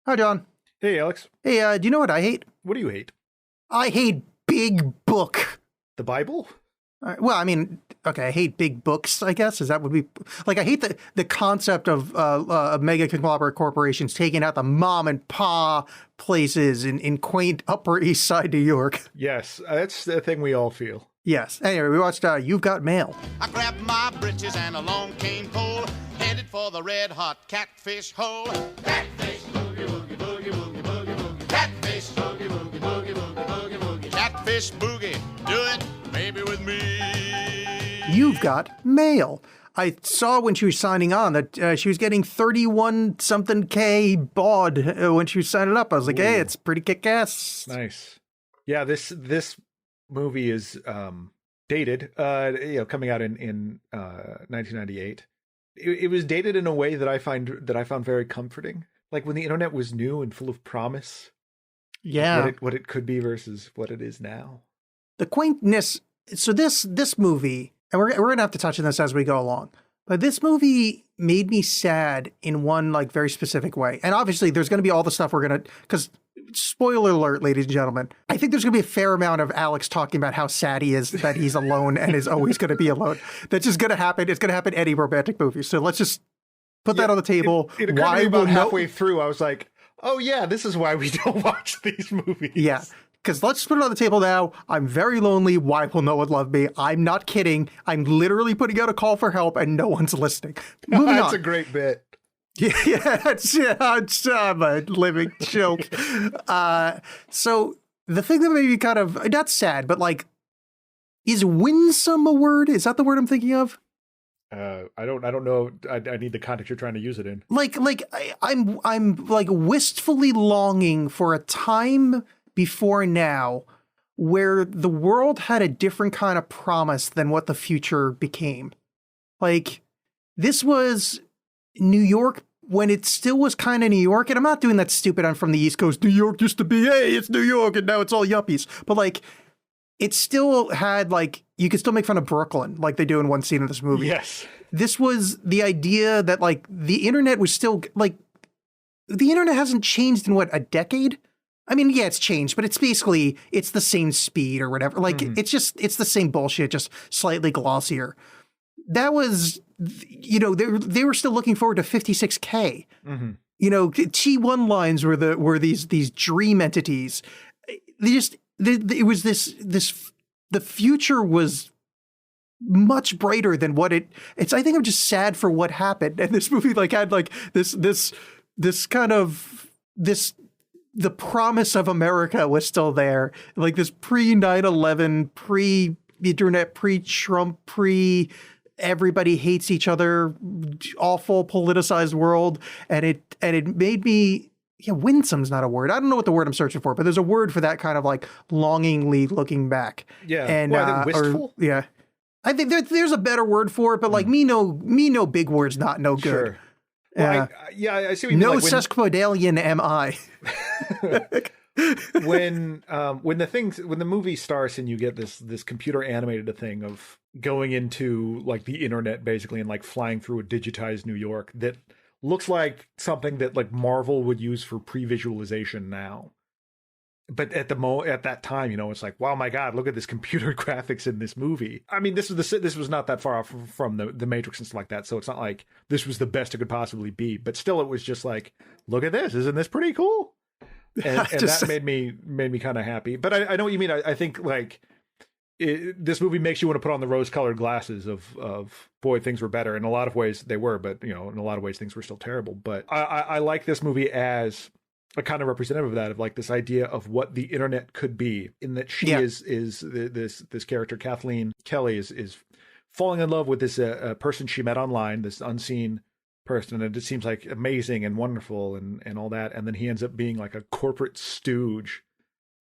Hi, John. Hey, Alex. Hey, do you know what I hate? What do you hate? I hate big book. The Bible? Well, I mean, okay, I hate big books, I guess. Is that would be like I hate the concept of mega conglomerate corporations taking out the mom and pa places in quaint Upper East Side New York. Yes, that's the thing we all feel. Yes. Anyway, we watched You've Got Mail. I grabbed my britches and along came Cole, headed for the red-hot catfish hole. Catfish, boogie, woogie, boogie, woogie, boogie, woogie. Catfish, boogie, woogie, boogie, woogie, boogie, woogie. Catfish boogie, do it, maybe with me. You've Got Mail. I saw when she was signing on that she was getting 31-something K baud when she was signing up. I was like, hey, it's pretty kick-ass. Nice. Yeah, this movie is dated, coming out in 1998. It was dated in a way that I found very comforting. Like when the internet was new and full of promise. Yeah. What it could be versus what it is now. The quaintness. So this movie, and we're going to have to touch on this as we go along, but this movie made me sad in one like very specific way. And obviously there's going to be all the stuff we're going to, because spoiler alert, ladies and gentlemen, I think there's going to be a fair amount of Alex talking about how sad he is that he's alone and is always going to be alone. That's just going to happen. It's going to happen in any romantic movie. So let's just put that on the table. It occurred to me about halfway through, I was like, oh yeah, this is why we don't watch these movies. Yeah. Because let's put it on the table now. I'm very lonely. Why will no one love me? I'm not kidding. I'm literally putting out a call for help and no one's listening. Moving on. That's a great bit. It's I'm a living joke. So the thing that made me kind of, not sad, but like, is winsome a word? Is that the word I'm thinking of? I don't know. I need the context you're trying to use it in. I'm like wistfully longing for a time before now where the world had a different kind of promise than what the future became. Like, this was New York when it still was kind of New York. And I'm not doing that stupid, I'm from the East Coast. New York used to be, hey, it's New York, and now it's all yuppies. But like, it still had like, you could still make fun of Brooklyn like they do in one scene of this movie. Yes. This was the idea that like the internet was still like, the internet hasn't changed in what, a decade? I mean, yeah, it's changed, but it's basically, it's the same speed or whatever. Like, it's the same bullshit, just slightly glossier. That was, you know, they were still looking forward to 56K. Mm-hmm. You know, T1 lines were these dream entities. It was the future was much brighter than what it's, I think I'm just sad for what happened. And this movie like had like this kind of, the promise of America was still there. Like this pre 9/11, pre-internet, pre-Trump, everybody hates each other, awful politicized world. And it made me, winsome's not a word. I don't know what the word I'm searching for, but there's a word for that kind of like longingly looking back. Yeah. And wistful? I think there's a better word for it, but like me no big words, not no good. Sure. Well, I see what you mean. No like sesquipedalian am I. when the movie starts and you get this computer animated thing of going into like the internet basically and like flying through a digitized New York that looks like something that like Marvel would use for pre-visualization now. But at that time, you know, it's like, wow, my God, look at this computer graphics in this movie. I mean, this was not that far off from the Matrix and stuff like that, so it's not like this was the best it could possibly be. But still, it was just like, look at this, isn't this pretty cool? And that made me kind of happy. But I know what you mean. I think like this movie makes you want to put on the rose-colored glasses of boy, things were better. In a lot of ways, they were, but you know, in a lot of ways, things were still terrible. But I like this movie as a kind of representative of that, of like this idea of what the internet could be, in that she is this character, Kathleen Kelly, is falling in love with this person she met online, this unseen person, and it seems like amazing and wonderful and all that, and then he ends up being like a corporate stooge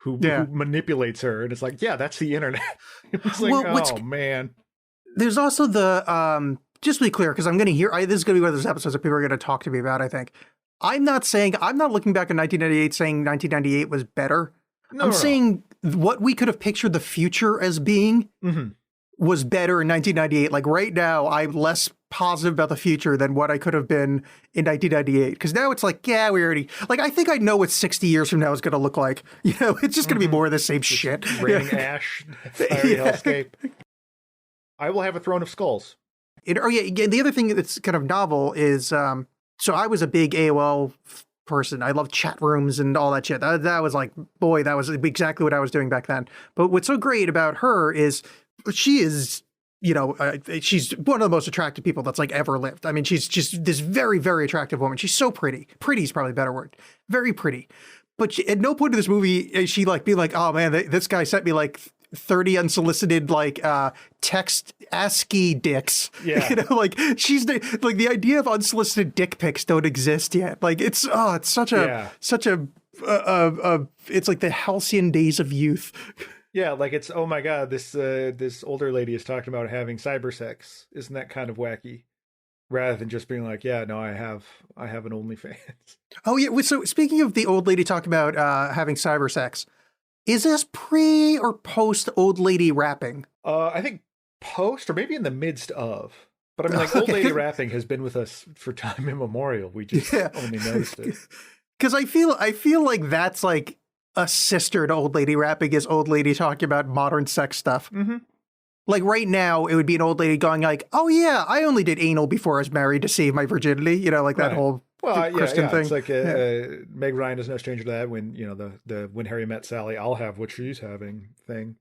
who manipulates her, and it's like, yeah, that's the internet. It's like, man. There's also the just to be clear, because I'm going to hear this is going to be one of those episodes that people are going to talk to me about. I think. I'm not looking back at 1998 saying 1998 was better. I'm saying what we could have pictured the future as being was better in 1998. Like right now, I'm less positive about the future than what I could have been in 1998. Because now it's like, yeah, we already, like, I think I know what 60 years from now is going to look like. You know, it's just going to be more of the same shit. Raining ash, fiery hellscape. I will have a throne of skulls. The other thing that's kind of novel is, so I was a big AOL person. I loved chat rooms and all that shit. That was like, boy, that was exactly what I was doing back then. But what's so great about her is she is, you know, she's one of the most attractive people that's like ever lived. I mean, she's just this very, very attractive woman. She's so pretty. Pretty is probably a better word. Very pretty. But at no point in this movie is she like be like, oh man, this guy sent me like 30 unsolicited like text ASCII dicks. Yeah. You know, like she's like the idea of unsolicited dick pics don't exist yet. Like it's such a it's like the halcyon days of youth. Yeah, like it's, oh my God, this older lady is talking about having cyber sex. Isn't that kind of wacky? Rather than just being like, yeah, no, I have an OnlyFans. Oh yeah. So speaking of the old lady talking about having cyber sex, is this pre or post old lady rapping? I think post or maybe in the midst of. But I mean, like, old lady rapping has been with us for time immemorial. We just only noticed it. Because I feel like that's like a sister to old lady rapping is old lady talking about modern sex stuff. Mm-hmm. Like right now, it would be an old lady going like, "Oh yeah, I only did anal before I was married to save my virginity." You know, like that whole Kristen thing. It's like Meg Ryan is no stranger to that. When you know the when Harry met Sally, I'll have what she's having thing.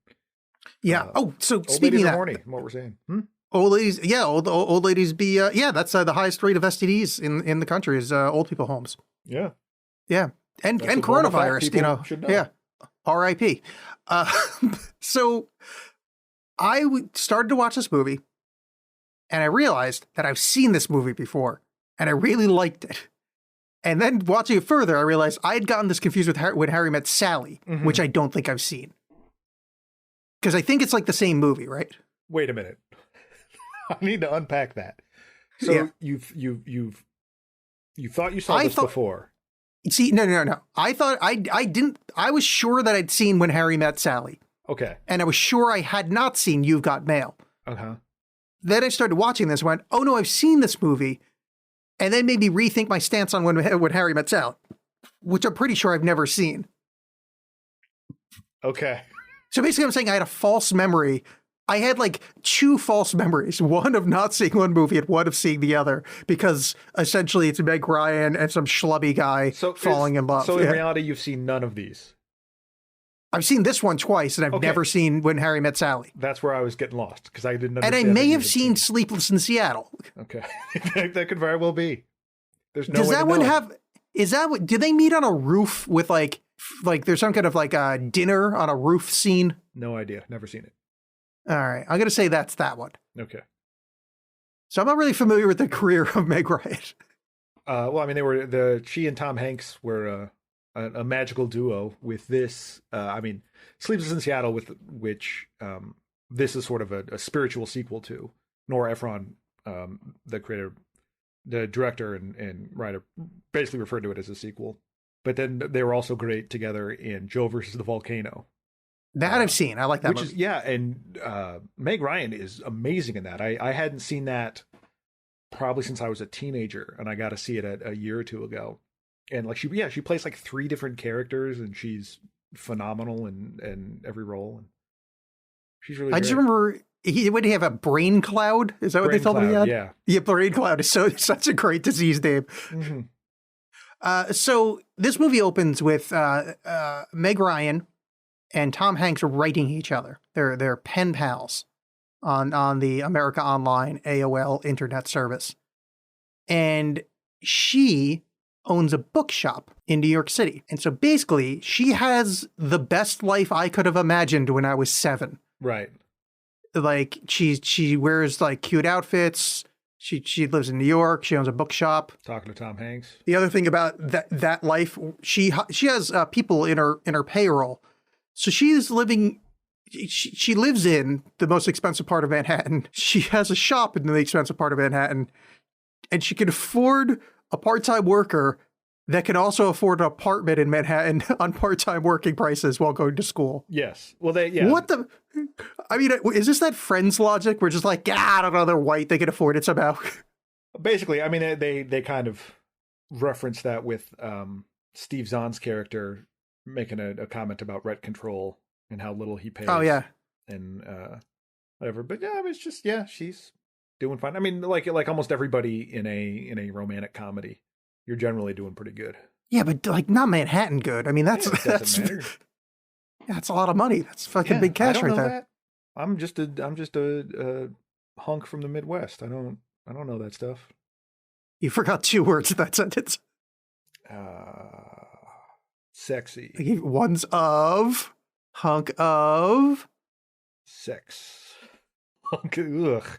Yeah. So old speaking of that, horny, what we're saying. Old ladies, old ladies be that's the highest rate of STDs in the country is old people homes. Yeah. Yeah. And That's a coronavirus, you know. should know. Yeah. R.I.P. So I started to watch this movie and I realized that I've seen this movie before and I really liked it. And then watching it further, I realized I had gotten this confused with When Harry Met Sally, which I don't think I've seen. Because I think it's like the same movie, right? Wait a minute. I need to unpack that. So you thought you saw this before. See, no. I thought I didn't. I was sure that I'd seen When Harry Met Sally. Okay. And I was sure I had not seen You've Got Mail. Uh-huh. Then I started watching this and went, oh no, I've seen this movie. And then made me rethink my stance on When Harry Met Sally, which I'm pretty sure I've never seen. Okay. So basically I'm saying I had a false memory. I had like two false memories, one of not seeing one movie and one of seeing the other, because essentially it's Meg Ryan and some schlubby guy falling in love. So in reality, you've seen none of these. I've seen this one twice, and I've never seen When Harry Met Sally. That's where I was getting lost, because I didn't understand. And I may have seen Sleepless in Seattle. Okay. That could very well be. There's no Does way that to one know. have, is that what, do they meet on a roof with like there's some kind of like a dinner on a roof scene? No idea. Never seen it. All right. I'm going to say that's that one. Okay. So I'm not really familiar with the career of Meg Ryan. Well, I mean, she and Tom Hanks were a magical duo with this. I mean, Sleepless in Seattle, with which this is sort of a spiritual sequel to. Nora Ephron, the director and writer, basically referred to it as a sequel. But then they were also great together in Joe versus the Volcano. That I've seen. I like that movie. And Meg Ryan is amazing in that. I hadn't seen that probably since I was a teenager, and I got to see it a year or two ago. And like she plays like 3 different characters, and she's phenomenal in every role. And she's really. I just remember would he have a brain cloud? Is that what they told me he had? Yeah, brain cloud is such a great disease name. Mm-hmm. So this movie opens with Meg Ryan and Tom Hanks writing each other. They're pen pals on the America Online AOL internet service. And she owns a bookshop in New York City. And so basically she has the best life I could have imagined when I was 7. Right. Like she wears like cute outfits. She lives in New York. She owns a bookshop. Talking to Tom Hanks. The other thing about that life, she has people in her payroll. So she's living. She lives in the most expensive part of Manhattan. She has a shop in the expensive part of Manhattan, and she can afford a part-time worker that can also afford an apartment in Manhattan on part-time working prices while going to school. Yes. Well, yeah. What the? I mean, is this that Friends logic? We're just like, I don't know, they're white, they can afford it somehow. Basically, I mean, they kind of reference that with Steve Zahn's character making a comment about rent control and how little he pays. Oh yeah, and whatever. But yeah, it's just she's doing fine. I mean, like almost everybody in a romantic comedy, you're generally doing pretty good. Yeah, but like not Manhattan good. I mean, that's that's a lot of money. That's fucking big cash right there. That. I'm just a hunk from the Midwest. I don't know that stuff. You forgot 2 words in that sentence. Sexy. One's of, hunk of. Sex. Hunk. Ugh.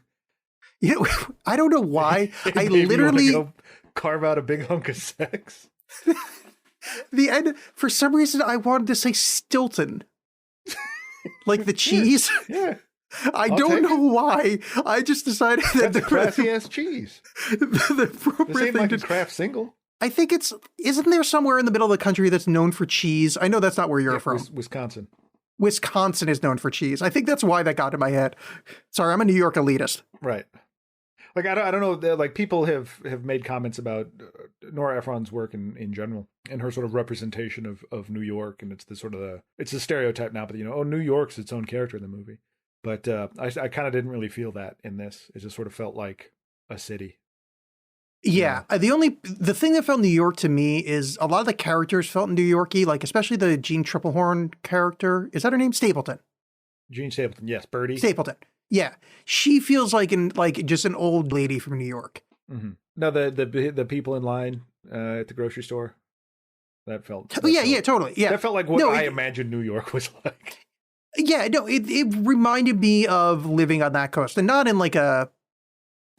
You know, I don't know why. I Maybe literally you wanna go carve out a big hunk of sex. the end. For some reason, I wanted to say Stilton, like the cheese. Yeah. I'll don't know why. I just decided that That's a classy ass cheese. the appropriate This ain't thing like to a craft single. I think isn't there somewhere in the middle of the country that's known for cheese? I know that's not where you're from. Wisconsin. Wisconsin is known for cheese. I think that's why that got in my head. Sorry, I'm a New York elitist. Right. Like, I don't know, like people have made comments about Nora Ephron's work in general and her sort of representation of New York. And it's it's a stereotype now, but New York's its own character in the movie. But I kind of didn't really feel that in this. It just sort of felt like a city. Yeah, the thing that felt New York to me is a lot of the characters felt New Yorky, like especially the Jean Triplehorn character. Is that her name? Stapleton. Jean Stapleton, yes, Birdie. Stapleton. Yeah, she feels like just an old lady from New York. Mm-hmm. No, the people in line at the grocery store. That felt. Totally. Yeah, that felt like what I imagined New York was like. Yeah, no, it reminded me of living on that coast, and not in like a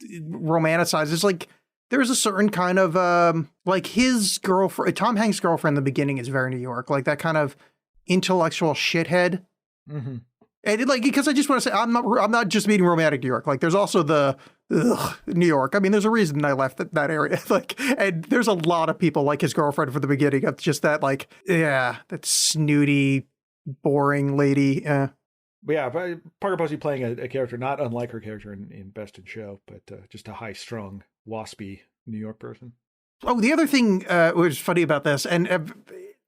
romanticized. It's like there's a certain kind of like his girlfriend, Tom Hanks' girlfriend in the beginning is very New York, like that kind of intellectual shithead. Mm-hmm. And because I just want to say, I'm not just meaning romantic New York. Like there's also the New York. I mean, there's a reason I left that area. Like, and there's a lot of people like his girlfriend from the beginning of just that, like, that snooty, boring lady. But yeah, Parker Posey playing a character not unlike her character in Best in Show, but just a high-strung, waspy New York person. Oh, the other thing was funny about this, and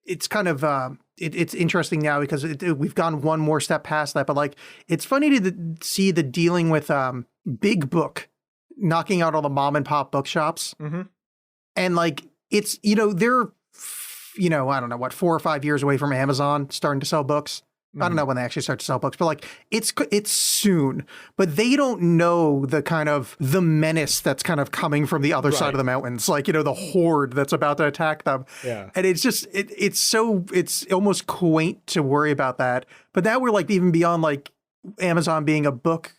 it's kind of it's interesting now because we've gone one more step past that, but like it's funny to see the dealing with Big Book knocking out all the mom and pop bookshops, and like it's they're I don't know what 4 or 5 years away from Amazon starting to sell books. I don't know when they actually start to sell books, but like it's soon. But they don't know the kind of the menace that's kind of coming from the other side of the mountains, like the horde that's about to attack them. Yeah, and it's just it's almost quaint to worry about that. But now we're like even beyond like Amazon being a book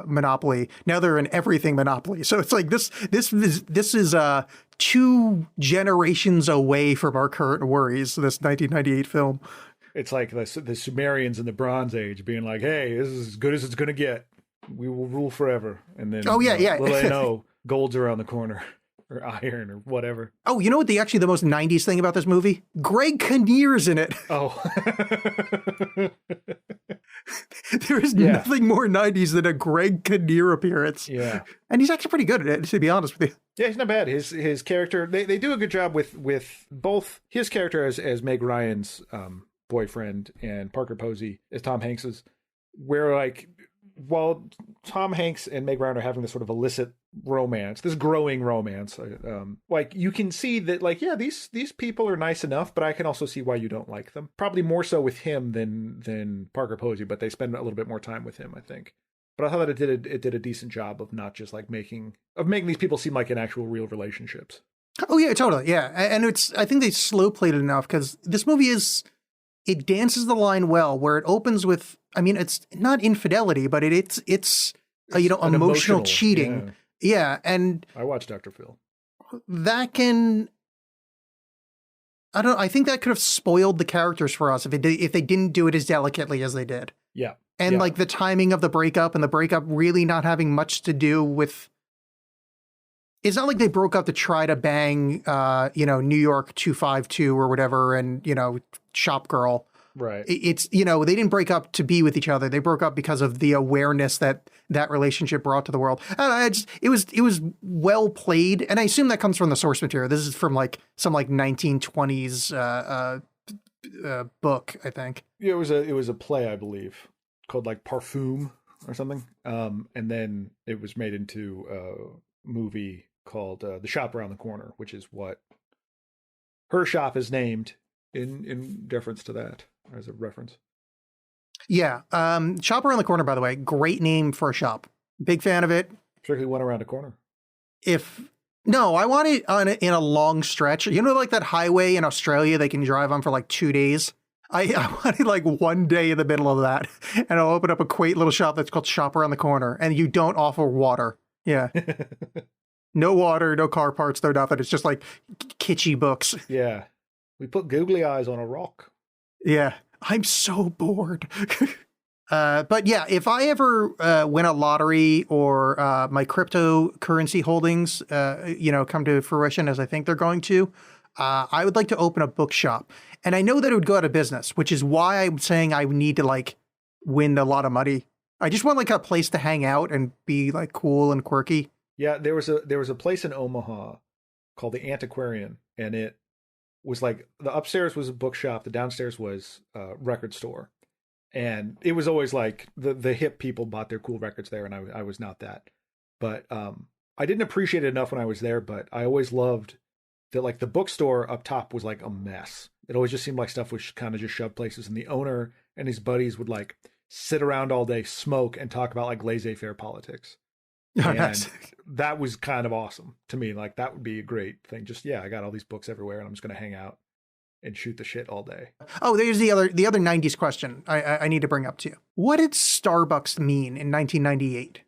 monopoly. Now they're an everything monopoly. So it's like this is 2 generations away from our current worries. This 1998 film. It's like the Sumerians in the Bronze Age being like, "Hey, this is as good as it's going to get. We will rule forever." And then, little they know, gold's around the corner, or iron, or whatever. Oh, you know what? The most 90s thing about this movie? Greg Kinnear's in it. Oh, there is nothing more 90s than a Greg Kinnear appearance. Yeah, and he's actually pretty good at it, to be honest with you. Yeah, he's not bad. His character, they do a good job with both his character as Meg Ryan's boyfriend and Parker Posey as Tom Hanks's, where like while Tom Hanks and Meg Ryan are having this sort of illicit romance, this growing romance, like you can see that like these people are nice enough, but I can also see why you don't like them. Probably more so with him than Parker Posey, but they spend a little bit more time with him, I think. But I thought that it did a decent job of not just like making these people seem like in actual real relationships. Oh yeah, totally, yeah. And I think they slow played it enough because this movie it dances the line well, where it opens with, I mean, it's not infidelity, but it's emotional cheating. Yeah, and I watched Dr. Phil. That can, I think that could have spoiled the characters for us if they didn't do it as delicately as they did. Yeah. And like the timing of the breakup and the breakup really not having much to do with it's not like they broke up to try to bang, New York 252 or whatever, and Shop Girl. Right. It's they didn't break up to be with each other. They broke up because of the awareness that relationship brought to the world. And it was well played, and I assume that comes from the source material. This is from like some 1920s book, I think. Yeah, it was a play, I believe, called like Parfum or something. And then it was made into a movie called The Shop Around the Corner, which is what her shop is named in deference to that, as a reference. Yeah. Shop Around the Corner, by the way, great name for a shop. Big fan of it. Particularly one around a corner. No, I want it in a long stretch. Like that highway in Australia they can drive on for like 2 days? I want it like one day in the middle of that, and I'll open up a quaint little shop that's called Shop Around the Corner, and you don't offer water. Yeah. No water, no car parts, no nothing. It's just like kitschy books. Yeah. We put googly eyes on a rock. Yeah. I'm so bored. But yeah, if I ever win a lottery or my cryptocurrency holdings, come to fruition as I think they're going to, I would like to open a bookshop. And I know that it would go out of business, which is why I'm saying I need to like win a lot of money. I just want like a place to hang out and be like cool and quirky. Yeah, there was a place in Omaha called the Antiquarian, and it was like the upstairs was a bookshop, the downstairs was a record store. And it was always like the hip people bought their cool records there, and I was not that. But I didn't appreciate it enough when I was there, but I always loved that like the bookstore up top was like a mess. It always just seemed like stuff was kind of just shoved places, and the owner and his buddies would like sit around all day, smoke, and talk about like laissez-faire politics. And that was kind of awesome to me. Like that would be a great thing. Just, I got all these books everywhere, and I'm just going to hang out and shoot the shit all day. Oh, there's the other 90s question I need to bring up to you. What did Starbucks mean in 1998?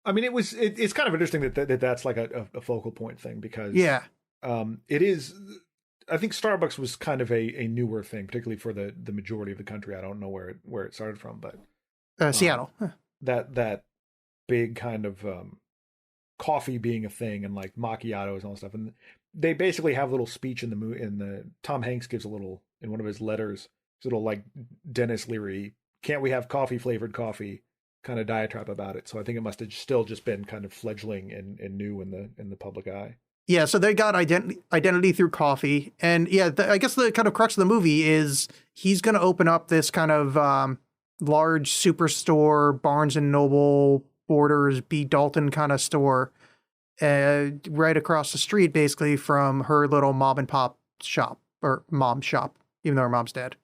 I mean, it's kind of interesting that's like a focal point thing, because it is. I think Starbucks was kind of a newer thing, particularly for the majority of the country. I don't know where it started from, but Seattle. That big kind of coffee being a thing, and like macchiatos and all that stuff. And they basically have a little speech in the Tom Hanks gives a little in one of his letters, a little like Dennis Leary, can't we have coffee flavored coffee kind of diatribe about it. So I think it must have still just been kind of fledgling and new in the public eye. Yeah, so they got identity through coffee. And I guess the kind of crux of the movie is he's going to open up this kind of large superstore, Barnes & Noble, Borders, B. Dalton kind of store right across the street, basically, from her little mom and pop shop, or mom shop, even though her mom's dead.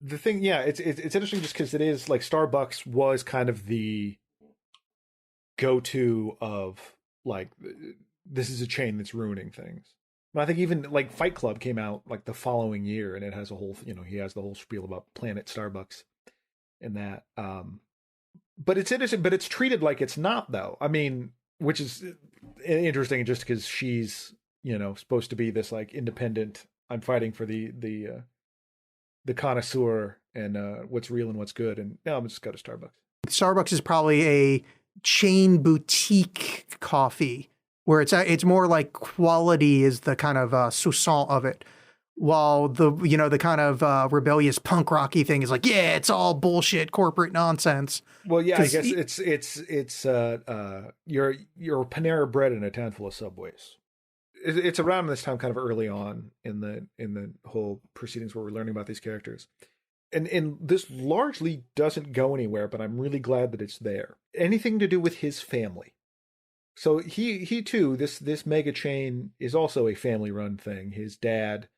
The thing, it's interesting just because it is like Starbucks was kind of the go-to of like, this is a chain that's ruining things. But I think even like Fight Club came out like the following year, and it has a whole, he has the whole spiel about Planet Starbucks and that. But it's interesting, but it's treated like it's not, though. I mean, which is interesting just because she's, supposed to be this like independent, I'm fighting for the connoisseur and what's real and what's good. And now I'm just go to Starbucks. Starbucks is probably a chain boutique coffee where it's more like quality is the kind of sousson of it. While the kind of rebellious punk rocky thing is like, it's all bullshit corporate nonsense. Well, I guess it's your Panera Bread in a town full of Subways. It's around this time, kind of early on in the whole proceedings where we're learning about these characters, and this largely doesn't go anywhere. But I'm really glad that it's there. Anything to do with his family. So he too, this mega chain is also a family run thing. His dad,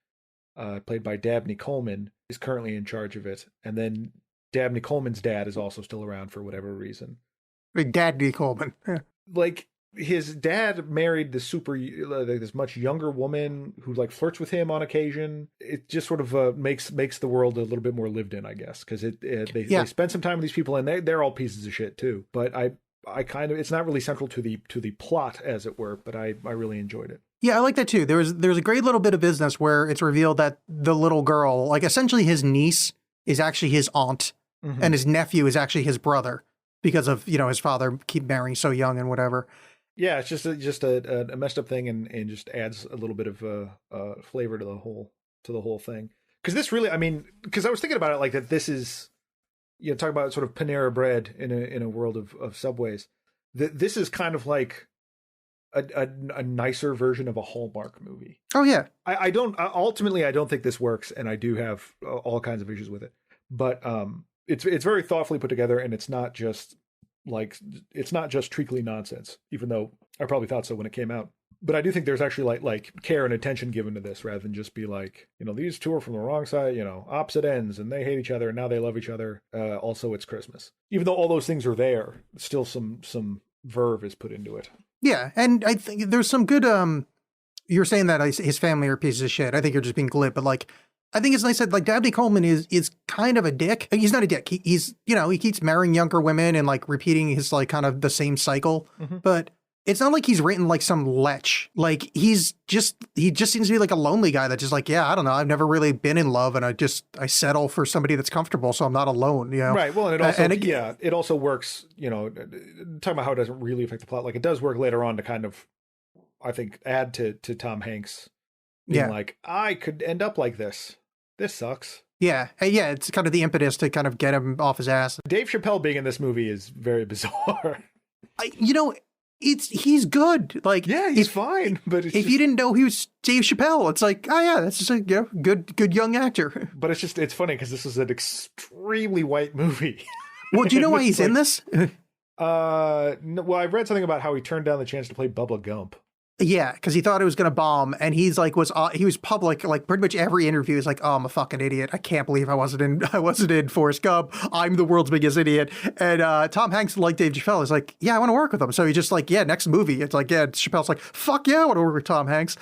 played by Dabney Coleman, is currently in charge of it. And then Dabney Coleman's dad is also still around for whatever reason. Dabney Coleman. Yeah. Like, his dad married this much younger woman who like flirts with him on occasion. It just sort of makes the world a little bit more lived in, I guess, because they spend some time with these people, and they're all pieces of shit too. But I kind of, it's not really central to the plot, as it were, but I really enjoyed it. Yeah, I like that too. There's a great little bit of business where it's revealed that the little girl, like essentially his niece, is actually his aunt, and his nephew is actually his brother because of, his father keep marrying so young and whatever. Yeah, it's just a messed up thing, and just adds a little bit of flavor to the whole thing. Because this really, I mean, because I was thinking about it like that. This is, you know, talk about sort of Panera Bread in a world of Subways. This is kind of like a nicer version of a Hallmark movie. Oh yeah. I don't ultimately I don't think this works, and I do have all kinds of issues with it. But it's very thoughtfully put together, and it's not just treacly nonsense. Even though I probably thought so when it came out, but I do think there's actually like care and attention given to this, rather than just be like, you know, these two are from the wrong side, you know, opposite ends, and they hate each other, and now they love each other. Also, it's Christmas. Even though all those things are there, still some verve is put into it. Yeah, and I think there's some good. You're saying that his family are pieces of shit. I think you're just being glib, but like, I think it's nice that like Dabney Coleman is kind of a dick. He's not a dick. He's you know, he keeps marrying younger women and like repeating his like kind of the same cycle. Mm-hmm. But it's not like he's written like some lech. Like he just seems to be like a lonely guy that just like, yeah, I don't know. I've never really been in love, and I settle for somebody that's comfortable, so I'm not alone. You know, right? Well, and it also works. You know, talking about how it doesn't really affect the plot, like it does work later on to kind of, I think, add to Tom Hanks being like, I could end up like this. This sucks. Yeah. Yeah. It's kind of the impetus to kind of get him off his ass. Dave Chappelle being in this movie is very bizarre. You know, he's good. Like, yeah, he's fine. But if you didn't know he was Dave Chappelle, it's like, oh yeah, that's just a good young actor. But it's funny because this is an extremely white movie. Well, do you know why he's in this? No, well, I've read something about how he turned down the chance to play Bubba Gump. Yeah, because he thought it was going to bomb, and he's like he was public, like pretty much every interview is like, oh, I'm a fucking idiot. I can't believe I wasn't in Forrest Gump. I'm the world's biggest idiot. And Tom Hanks, like Dave Chappelle, is like, yeah, I want to work with him. So he just like, yeah, next movie. It's like, yeah, Chappelle's like, fuck yeah, I want to work with Tom Hanks.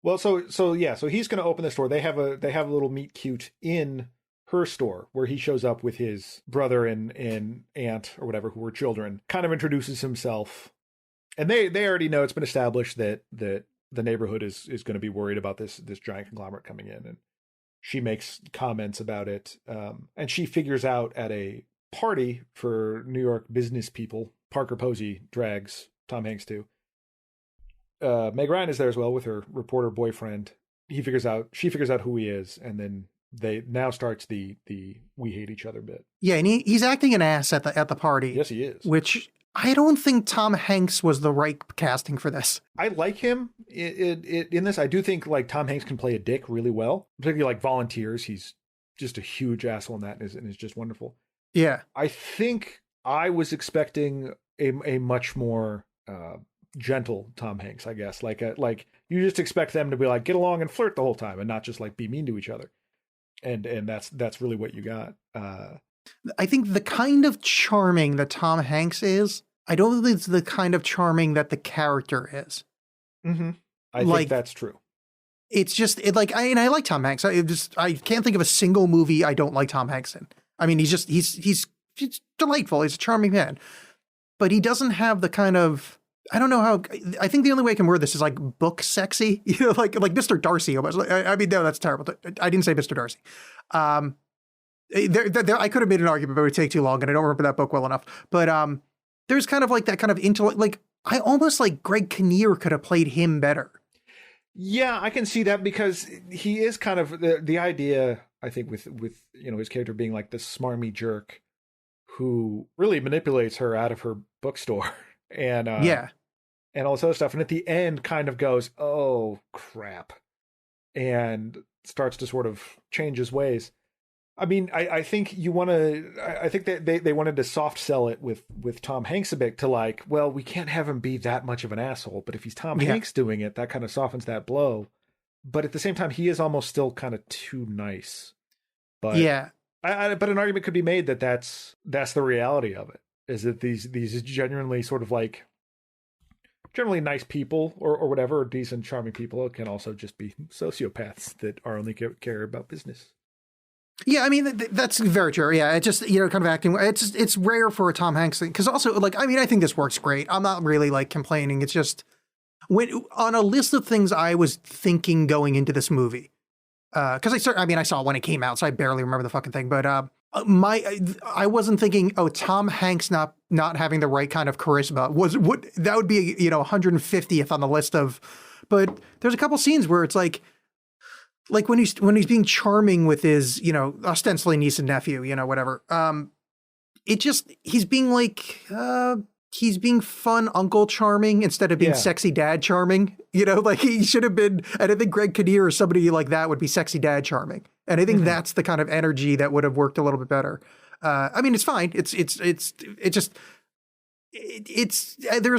Well, so he's going to open the store. They have a little meet cute in her store where he shows up with his brother and aunt or whatever, who were children, kind of introduces himself. And they already know, it's been established that the neighborhood is going to be worried about this giant conglomerate coming in, and she makes comments about it. And she figures out at a party for New York business people, Parker Posey drags Tom Hanks to. Meg Ryan is there as well with her reporter boyfriend. She figures out who he is, and then they now starts the we hate each other bit. Yeah, and he's acting an ass at the party. Yes, he is. Which I don't think Tom Hanks was the right casting for this. I like him in this. I do think like Tom Hanks can play a dick really well, particularly like Volunteers. He's just a huge asshole in that, and is just wonderful. Yeah, I think I was expecting a much more gentle Tom Hanks. I guess like you just expect them to be like get along and flirt the whole time, and not just like be mean to each other. And that's really what you got. I think the kind of charming that Tom Hanks is, I don't think it's the kind of charming that the character is. Mm-hmm. I think that's true. It's just I like Tom Hanks. I can't think of a single movie I don't like Tom Hanks in. I mean, he's delightful. He's a charming man, but he doesn't have the kind of, I don't know how, I think the only way I can word this is like book sexy, you know, like Mr. Darcy almost. I mean, no, that's terrible. I didn't say Mr. Darcy. There, I could have made an argument, but it would take too long, and I don't remember that book well enough. But there's kind of like that kind of intellect. Like I almost like Greg Kinnear could have played him better. Yeah, I can see that because he is kind of the idea. I think with you know his character being like this smarmy jerk who really manipulates her out of her bookstore and and all this other stuff, and at the end kind of goes, oh crap, and starts to sort of change his ways. I mean, I think you want to. I think that they wanted to soft sell it with Tom Hanks a bit to like, well, we can't have him be that much of an asshole, but if he's Tom Hanks doing it, that kind of softens that blow. But at the same time, he is almost still kind of too nice. But yeah, but an argument could be made that that's the reality of it. Is that these genuinely sort of like generally nice people or whatever, or decent, charming people can also just be sociopaths that are only care about business. Yeah, I mean, that's very true. Yeah, it just, you know, kind of acting. It's rare for a Tom Hanks thing. Because also, like, I mean, I think this works great. I'm not really, like, complaining. It's just, when on a list of things I was thinking going into this movie, because I saw it when it came out, so I barely remember the fucking thing. But I wasn't thinking, oh, Tom Hanks not having the right kind of charisma would that would be 150th on the list of, but there's a couple scenes where it's like when he's being charming with his ostensibly niece and nephew, whatever. He's being he's being fun uncle charming instead of being sexy dad charming. Like he should have been. And I think Greg Kinnear or somebody like that would be sexy dad charming. And I think that's the kind of energy that would have worked a little bit better. I mean, it's fine. There's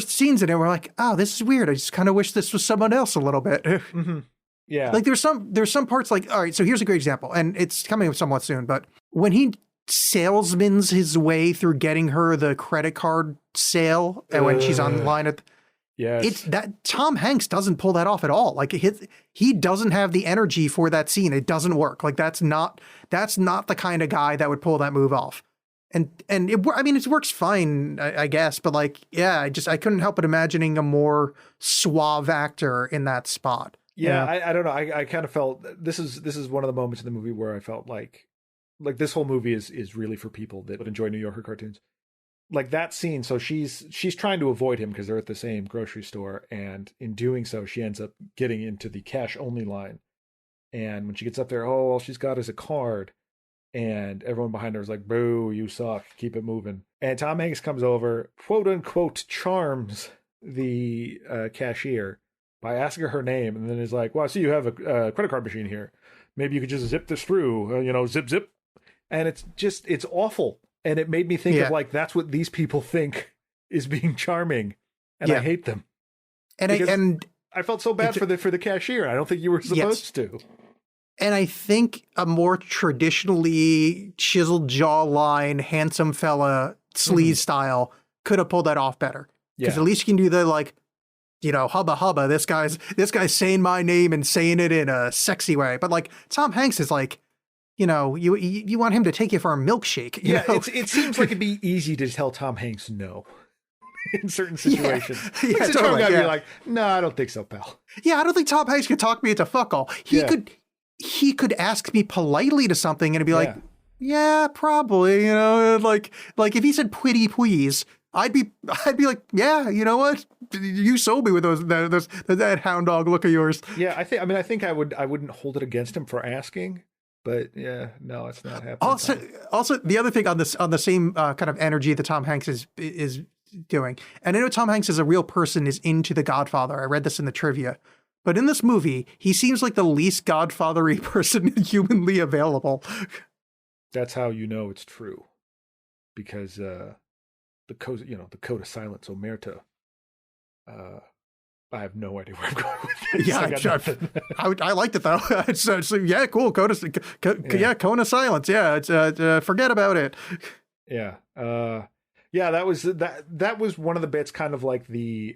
scenes in it where we're like, oh, this is weird. I just kind of wish this was someone else a little bit. Mm-hmm. Yeah. Like there's some parts like, all right, so here's a great example, and it's coming up somewhat soon, but when he salesmans his way through getting her the credit card sale and when she's online it's that Tom Hanks doesn't pull that off at all. Like he doesn't have the energy for that scene. It doesn't work. Like that's not the kind of guy that would pull that move off. And it works fine, I guess, but like, yeah, I couldn't help but imagining a more suave actor in that spot. Yeah. I don't know. I kind of felt this is one of the moments in the movie where I felt like this whole movie is really for people that enjoy New Yorker cartoons. Like that scene, so she's trying to avoid him because they're at the same grocery store, and in doing so, she ends up getting into the cash only line. And when she gets up there, all she's got is a card, and everyone behind her is like, "Boo, you suck, keep it moving." And Tom Hanks comes over, quote unquote, charms the cashier by asking her name, and then is like, "Well, I see you have a credit card machine here. Maybe you could just zip this through, zip zip." And it's awful. And it made me think of like, that's what these people think is being charming. And I hate them. And I felt so bad for the cashier. I don't think you were supposed to. And I think a more traditionally chiseled jawline, handsome fella, sleaze style could have pulled that off better. Because at least you can do the like, hubba hubba. This guy's saying my name and saying it in a sexy way. But like Tom Hanks is like, you want him to take you for a milkshake. It seems like it'd be easy to tell Tom Hanks no in certain situations. Yeah, like, totally. Be like, no, I don't think so, pal. Yeah, I don't think Tom Hanks could talk me into fuck all. He could ask me politely to something and it'd be like, yeah, probably. Like if he said pretty please, I'd be like, yeah, you know what? You sold me with that hound dog look of yours. Yeah, I think I wouldn't hold it against him for asking. But yeah, no, it's not happening. Also, the other thing on the same kind of energy that Tom Hanks is doing, and I know Tom Hanks as a real person is into The Godfather. I read this in the trivia, but in this movie, he seems like the least Godfather-y person humanly available. That's how you know it's true, because the code of silence, omerta. I have no idea where I'm going with this. Yeah, I liked it though. So yeah, cool. Cone of silence. Yeah, it's forget about it. Yeah, that was one of the bits, kind of like the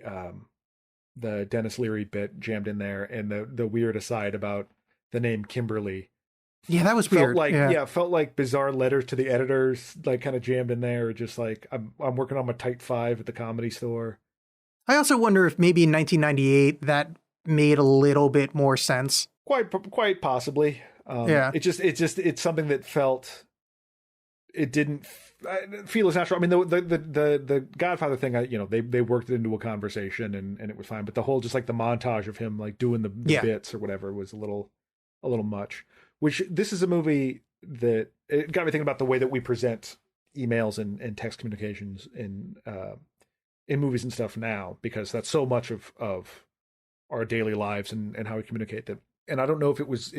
Dennis Leary bit jammed in there, and the weird aside about the name Kimberly. Yeah, that was weird. Felt like bizarre letters to the editors, like kind of jammed in there. Just like I'm working on my tight 5 at the Comedy Store. I also wonder if maybe in 1998 that made a little bit more sense. Quite possibly. It's something that felt, it didn't feel as natural. I mean, the Godfather thing, they worked it into a conversation and it was fine. But the whole, just like the montage of him like doing the bits or whatever was a little much. Which, this is a movie that it got me thinking about the way that we present emails and text communications in movies and stuff now, because that's so much of our daily lives and how we communicate that. And I don't know if it was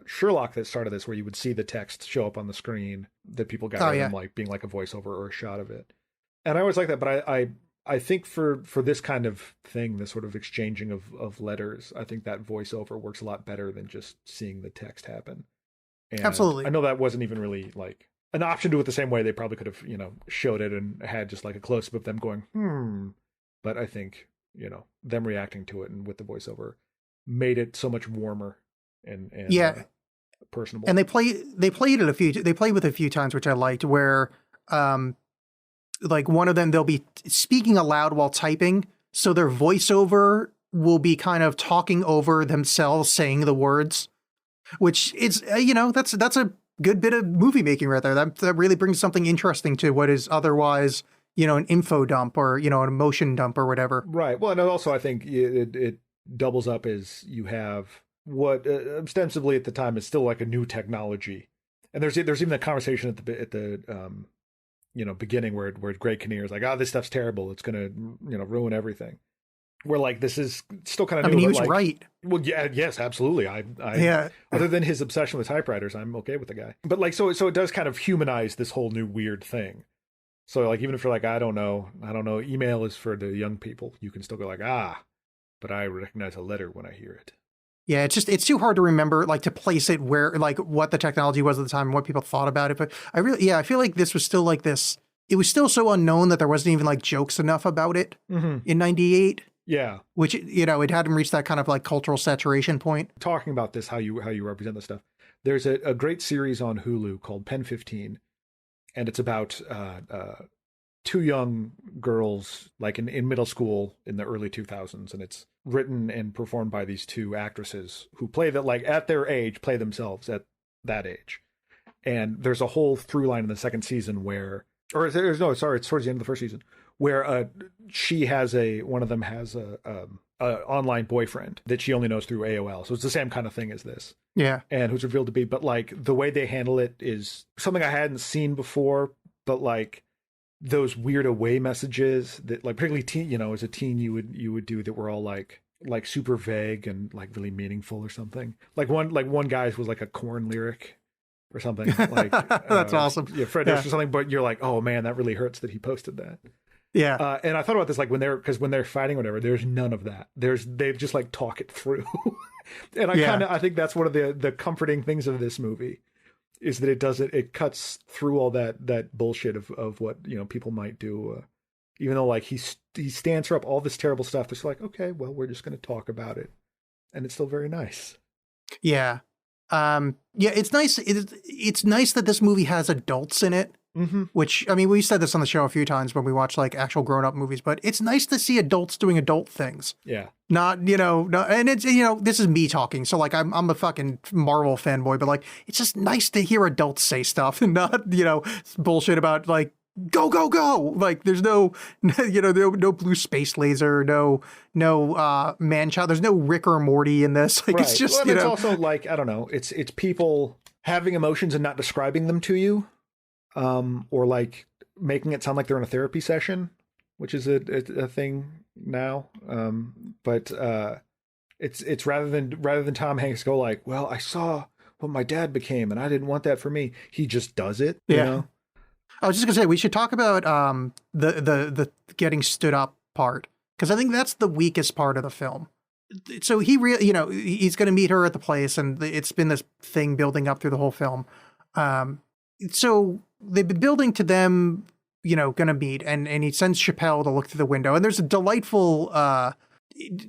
Sherlock that started this, where you would see the text show up on the screen that people got like being like a voiceover or a shot of it. And I always like that, but I think for this kind of thing, this sort of exchanging of letters, I think that voiceover works a lot better than just seeing the text happen. And absolutely. I know that wasn't even really like an option to do it the same way. They probably could have, showed it and had just like a close up of them going, But I think, them reacting to it and with the voiceover made it so much warmer and personable. And they played with it a few times, which I liked, where like one of them, they'll be speaking aloud while typing, so their voiceover will be kind of talking over themselves saying the words, which is, that's good bit of movie making right there. That really brings something interesting to what is otherwise, an info dump or, an emotion dump or whatever. Right. Well, and also I think it doubles up as you have what ostensibly at the time is still like a new technology. And there's even a conversation at the beginning where Greg Kinnear is like, this stuff's terrible. It's going to, ruin everything. Where like this is still kind of new. He was like, right. Well, yeah, yes, absolutely. Yeah. Other than his obsession with typewriters, I'm okay with the guy. But like, so it does kind of humanize this whole new weird thing. So like, even if you're like, I don't know, email is for the young people. You can still go like, but I recognize a letter when I hear it. Yeah, it's too hard to remember, like to place it where, like what the technology was at the time and what people thought about it. But I feel like this was still like this. It was still so unknown that there wasn't even like jokes enough about it in 98. Yeah. Which, it hadn't reached that kind of like cultural saturation point. Talking about this, how you represent this stuff. There's a great series on Hulu called Pen 15, and it's about two young girls like in middle school in the early 2000s, and it's written and performed by these two actresses who play that like at their age, play themselves at that age. And there's a whole through line in the second season it's towards the end of the first season, where one of them has a online boyfriend that she only knows through AOL. So it's the same kind of thing as this. Yeah. And who's revealed to be, but like the way they handle it is something I hadn't seen before, but like those weird away messages that like particularly teen, as a teen you would do that were all like super vague and like really meaningful or something. Like one guy's was like a Korn lyric or something. Like that's awesome. Yeah, Fred Durst or something, but you're like, oh man, that really hurts that he posted that. Yeah. And I thought about this like when they're fighting or whatever, there's none of that. They've just like talk it through. And I think that's one of the comforting things of this movie is that it cuts through all that bullshit of what, people might do. Even though like he stands for up all this terrible stuff, it's like, okay, well, we're just going to talk about it. And it's still very nice. Yeah. It's nice. It's nice that this movie has adults in it, which, I mean, we said this on the show a few times when we watch like actual grown up movies, but it's nice to see adults doing adult things. Yeah. Not, and it's, this is me talking. So like, I'm a fucking Marvel fanboy, but like, it's just nice to hear adults say stuff and not, bullshit about like, go, go, go. Like there's no, no blue space laser, no man-child. There's no Rick or Morty in this. Like, right. It's just, it's also like, I don't know, it's people having emotions and not describing them to you. Or like making it sound like they're in a therapy session, which is a thing now. But it's rather than Tom Hanks go like, well, I saw what my dad became and I didn't want that for me. He just does it. Yeah. You know? I was just gonna say we should talk about the getting stood up part, because I think that's the weakest part of the film. So he really, he's gonna meet her at the place, and it's been this thing building up through the whole film. So they've been building to them, gonna meet, and he sends Chappelle to look through the window, and there's a delightful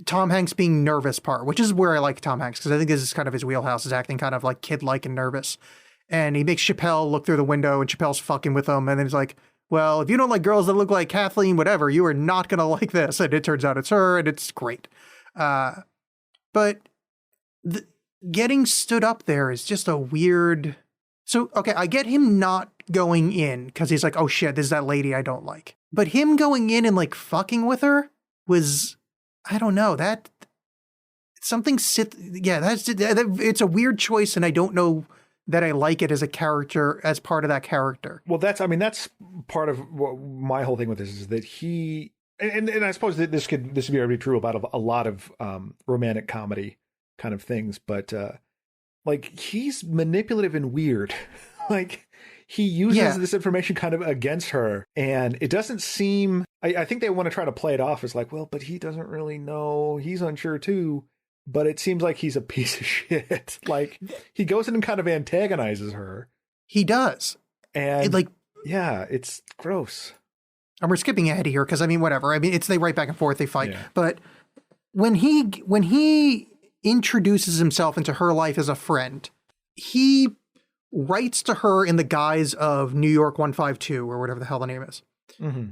Tom Hanks being nervous part, which is where I like Tom Hanks, because I think this is kind of his wheelhouse, is acting kind of like kid-like and nervous. And he makes Chappelle look through the window, and Chappelle's fucking with him. And then he's like, well, if you don't like girls that look like Kathleen, whatever, you are not going to like this. And it turns out it's her, and it's great. But getting stood up there is just a weird... So, okay, I get him not going in, because he's like, oh shit, this is that lady I don't like. But him going in and like fucking with her was, I don't know, that... Something... it's a weird choice, and I don't know... that I like it as a character, as part of that character. Well, that's part of what my whole thing with this is that he, and I suppose that this could be already true about a lot of romantic comedy kind of things, but like he's manipulative and weird. Like he uses this information kind of against her, and it doesn't seem, I think they want to try to play it off as like, well, but he doesn't really know, he's unsure too. But it seems like he's a piece of shit. Like he goes in and kind of antagonizes her. He does. And it's gross. And we're skipping ahead here because, I mean, whatever. I mean, they right back and forth, they fight. Yeah. But when he introduces himself into her life as a friend, he writes to her in the guise of New York 152 or whatever the hell the name is. Mm-hmm.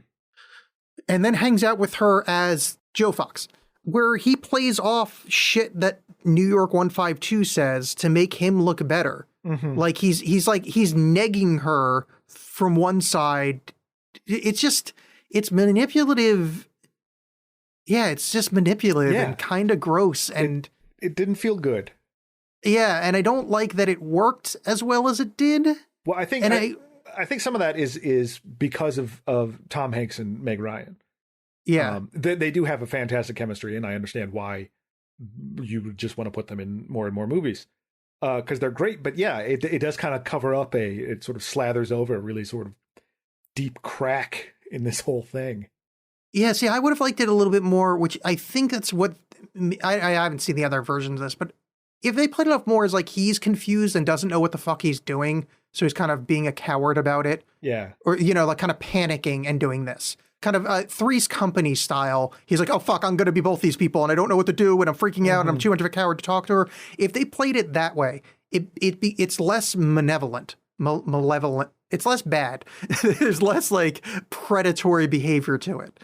And then hangs out with her as Joe Fox. where he plays off shit that New York 152 says to make him look better. Like he's negging her from one side. It's manipulative. Yeah, it's just manipulative and kind of gross. And it didn't feel good. Yeah, and I don't like that it worked as well as it did. Well, I think I think some of that is because of Tom Hanks and Meg Ryan. Yeah. They do have a fantastic chemistry, and I understand why you would just want to put them in more and more movies. Because they're great, but yeah, it does kind of cover up it sort of slathers over a really sort of deep crack in this whole thing. Yeah, see, I would have liked it a little bit more, which I think that's what, I haven't seen the other versions of this, but if they played it off more as like he's confused and doesn't know what the fuck he's doing, so he's kind of being a coward about it. Yeah. Or, like kind of panicking and doing this. Kind of Three's Company style. He's like, oh, fuck, I'm going to be both these people, and I don't know what to do, and I'm freaking out, and I'm too much of a coward to talk to her. If they played it that way, it's less malevolent. It's less bad. There's less, like, predatory behavior to it.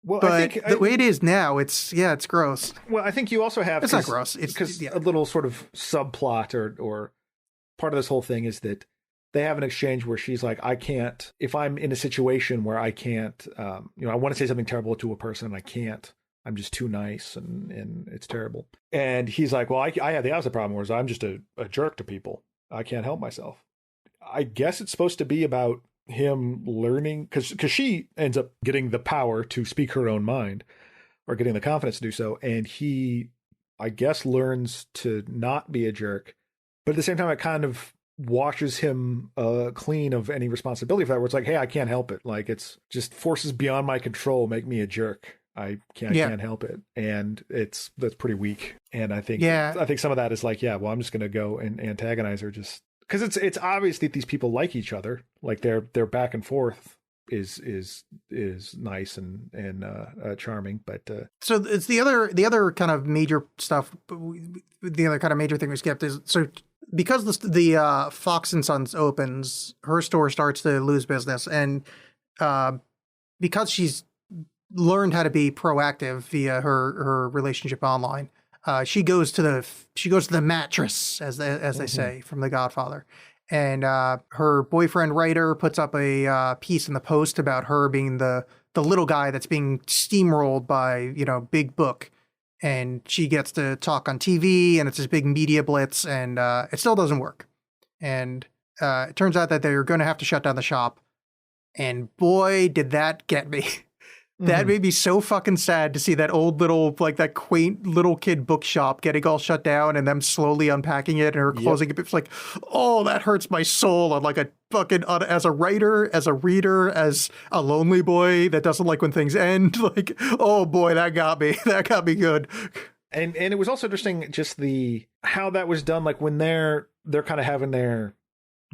Well, but I think the way it is now, it's gross. Well, I think you also have... It's not gross. It's because a little sort of subplot or part of this whole thing is that they have an exchange where she's like, I can't, if I'm in a situation where I can't, I want to say something terrible to a person and I can't, I'm just too nice and it's terrible. And he's like, well, I have the opposite problem, whereas I'm just a jerk to people. I can't help myself. I guess it's supposed to be about him learning, because she ends up getting the power to speak her own mind or getting the confidence to do so. And he, I guess, learns to not be a jerk. But at the same time, it kind of washes him clean of any responsibility for that, where it's like, hey, I can't help it. Like, it's just forces beyond my control make me a jerk. I can't help it. And that's pretty weak. And I think some of that is like, yeah, well, I'm just going to go and antagonize her just because it's obvious that these people like each other. Like their back and forth is nice and charming. But so it's the other kind of major stuff. The other kind of major thing we skipped is, so because the Fox and Sons opens, her store starts to lose business, and because she's learned how to be proactive via her relationship online, she goes to the mattress, as they say, from The Godfather, and her boyfriend writer puts up a piece in the Post about her being the little guy that's being steamrolled by Big Book. And she gets to talk on TV, and it's this big media blitz, and it still doesn't work. And it turns out that they're going to have to shut down the shop. And boy, did that get me. That made me so fucking sad to see that old little, like that quaint little kid bookshop getting all shut down and them slowly unpacking it and her closing it. It's like, oh, that hurts my soul. I'm like a fucking, as a writer, as a reader, as a lonely boy that doesn't like when things end. Like, oh boy, that got me. That got me good. And it was also interesting just how that was done. Like when they're kind of having their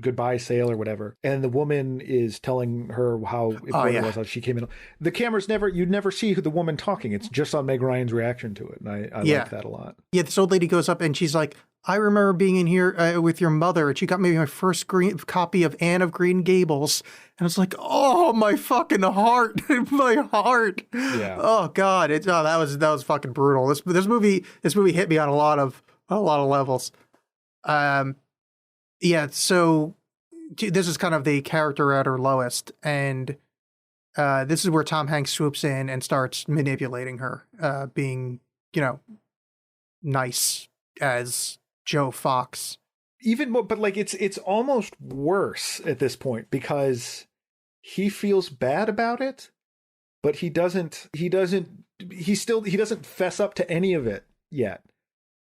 goodbye sale or whatever, and the woman is telling her how important it was, how she came in. The camera's you'd never see who the woman talking. It's just on Meg Ryan's reaction to it, and I like that a lot. Yeah, this old lady goes up and she's like, I remember being in here with your mother, and she got me my first copy of Anne of Green Gables, and it's like, oh, my fucking heart, my heart. Yeah. Oh God, that was fucking brutal. This movie hit me on a lot of levels. Yeah, so this is kind of the character at her lowest, and this is where Tom Hanks swoops in and starts manipulating her, being, nice as Joe Fox. Even more, but like it's almost worse at this point because he feels bad about it, but he doesn't fess up to any of it yet.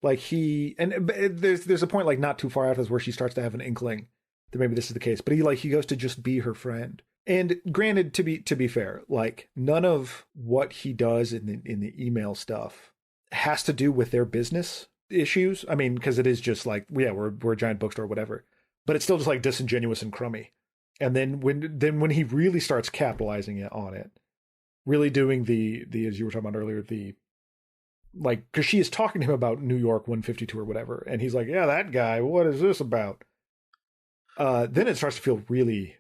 Like there's a point like not too far after this where she starts to have an inkling that maybe this is the case, but he goes to just be her friend. And granted, to be fair, like none of what he does in the email stuff has to do with their business issues. I mean, because it is just like, yeah, we're a giant bookstore, whatever, but it's still just like disingenuous and crummy. And then when he really starts capitalizing on it, really doing the as you were talking about earlier, like, because she is talking to him about New York 152 or whatever, and he's like, yeah, that guy, what is this about? Then it starts to feel really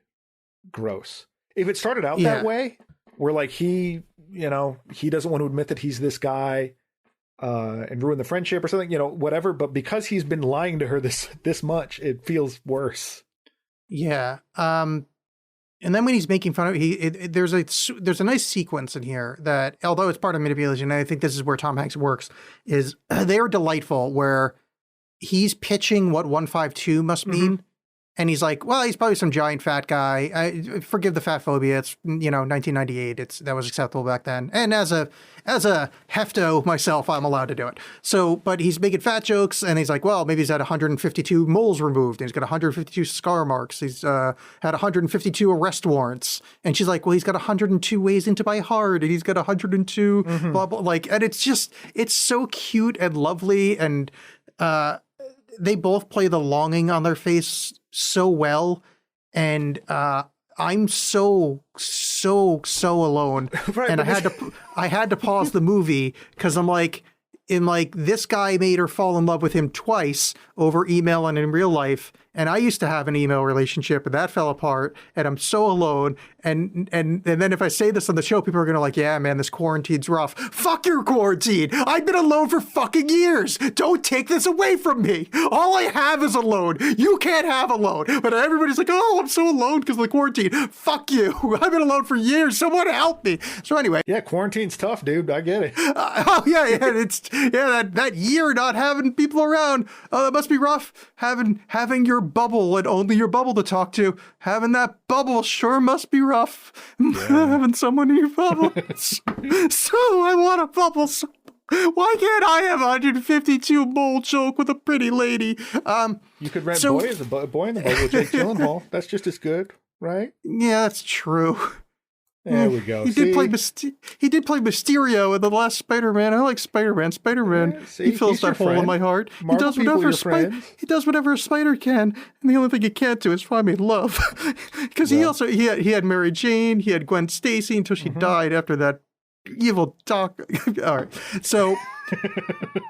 gross. If it started out that way, where like he doesn't want to admit that he's this guy, and ruin the friendship or something, whatever. But because he's been lying to her this much, it feels worse. Yeah. And then when he's making fun of there's a nice sequence in here that, although it's part of manipulation, and I think this is where Tom Hanks works, is they are delightful, where he's pitching what 152 must mean. And he's like, well, he's probably some giant fat guy. I forgive the fat phobia. It's 1998. That was acceptable back then. And as a hefto myself, I'm allowed to do it. So, but he's making fat jokes, and he's like, well, maybe he's had 152 moles removed, and he's got 152 scar marks. He's had 152 arrest warrants. And she's like, well, he's got 102 ways into my heart, and he's got 102 blah blah. And it's so cute and lovely, and they both play the longing on their face so well, and I'm so alone. Right, and I had to pause the movie because I'm like, this guy made her fall in love with him twice over email and in real life, and I used to have an email relationship, and that fell apart, and I'm so alone. And then if I say this on the show, people are gonna like, yeah, man, this quarantine's rough. Fuck your quarantine. I've been alone for fucking years. Don't take this away from me. All I have is alone. You can't have alone. But everybody's like, oh, I'm so alone because of the quarantine. Fuck you. I've been alone for years. Someone help me. So anyway. Yeah, quarantine's tough, dude. I get it. That year not having people around. Oh, that must be rough. Having your bubble and only your bubble to talk to. Having that bubble sure must be rough. Yeah. Having someone in your bubble. So I want a bubble. So why can't I have 152 mole joke with a pretty lady? You could rent Boy in the Bubble with Jake Gyllenhaal. That's just as good, right? Yeah, that's true. There we go. He did play Mysterio in the last Spider-Man. I like Spider-Man. Spider-Man, he fills that hole in my heart. He does whatever a spider can, and the only thing he can't do is find me love. Because he had Mary Jane, he had Gwen Stacy until she died after that evil doc. All right, so